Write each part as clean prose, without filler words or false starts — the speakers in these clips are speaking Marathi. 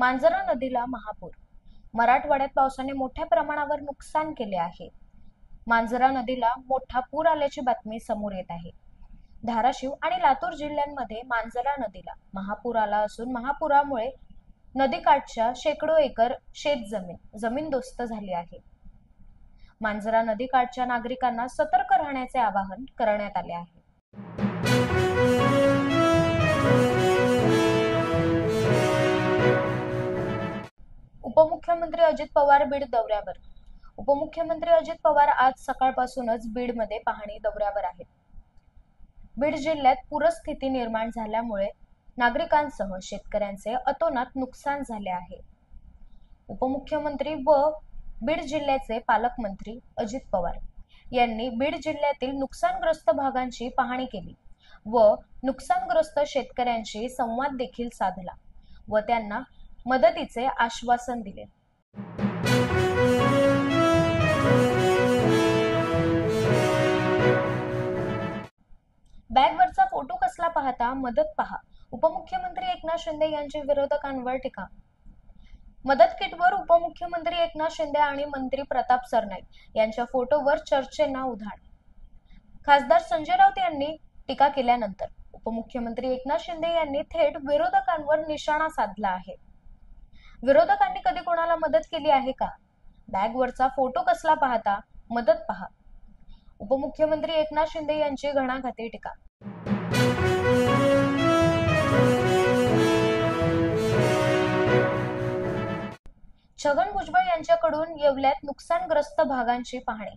मांजरा नदीला महापूर. मराठवाड्यात पावसाने मोठ्या प्रमाणावर नुकसान केले आहे. मांजरा नदीला मोठा पूर आल्याची बातमी समोर येत आहे. धाराशिव आणि लातूर जिल्ह्यांमध्ये मांजरा नदीला महापूर आला असून महापुरामुळे नदीकाठच्या शेकडो एकर जमीनदोस्त झाली आहे. मांजरा नदीकाठच्या नागरिकांना सतर्क राहण्याचे आवाहन करण्यात आले आहे. उपमुख्यमंत्री अजित पवार बीड दौऱ्यावर. उपमुख्यमंत्री अजित पवार आज सकाळपासूनच बीडमध्ये पाहणी दौऱ्यावर आहेत. बीड जिल्ह्यात पूरस्थिती निर्माण झाल्यामुळे नागरिकांसह शेतकऱ्यांचे अतोनात नुकसान झाले आहे. उपमुख्यमंत्री व बीड जिल्ह्याचे पालकमंत्री अजित पवार यांनी बीड जिल्ह्यातील नुकसानग्रस्त भागांची पाहणी केली व नुकसानग्रस्त शेतकऱ्यांशी संवाद देखील साधला व त्यांना मदतीचे आश्वासन दिले. बॅगवरचा फोटो कसला पाहता मदत पहा. उपमुख्यमंत्री एकनाथ शिंदे यांची विरोधकांवर टीका. मदत किटवर उपमुख्यमंत्री एकनाथ शिंदे आणि मंत्री प्रताप सरनाईक यांच्या फोटोवर चर्चेंना उधाण. खासदार संजय राऊत यांनी टीका केल्यानंतर उपमुख्यमंत्री एकनाथ शिंदे यांनी थेट विरोधकांवर निशाणा साधला आहे. विरोधकांनी कधी कोणाला मदत केली आहे का? बॅगवरचा फोटो कसला पाहता मदत पहा. उपमुख्यमंत्री एकनाथ शिंदे यांची घणाघाती टीका. छगन भुजबळ यांच्याकडून येवल्यात नुकसानग्रस्त भागांची पाहणी.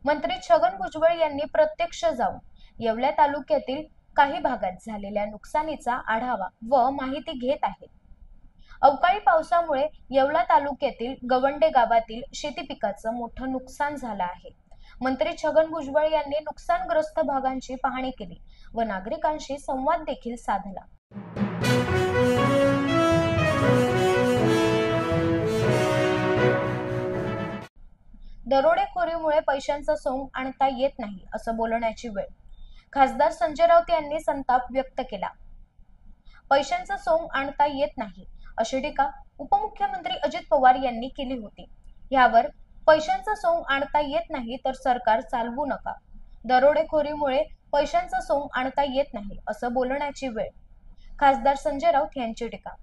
मंत्री छगन भुजबळ यांनी प्रत्यक्ष जाऊन येवला तालुक्यातील काही भागात झालेल्या नुकसानीचा आढावा व माहिती घेत आहेत. अवकाळी पावसामुळे येवला तालुक्यातील गवंडे गावातील शेती पिकाचं मोठं नुकसान झालं आहे. मंत्री छगन भुजबळ यांनी नुकसानग्रस्त भागांची पाहणी केली व नागरिकांशी संवाद देखील साधला. दरोडेखोरीमुळे पैशांचा सोंग आणता येत नाही असं बोलण्याची वेळ. खासदार संजय राऊत यांनी संताप व्यक्त केला. पैशांचा सोंग आणता येत नाही अशी टीका उपमुख्यमंत्री अजित पवार यांनी केली होती. यावर पैशांचा सोंग आणता येत नाही तर सरकार चालवू नका. दरोडेखोरीमुळे पैशांचा सोंग आणता येत नाही असं बोलण्याची वेळ. खासदार संजय राऊत यांची टीका.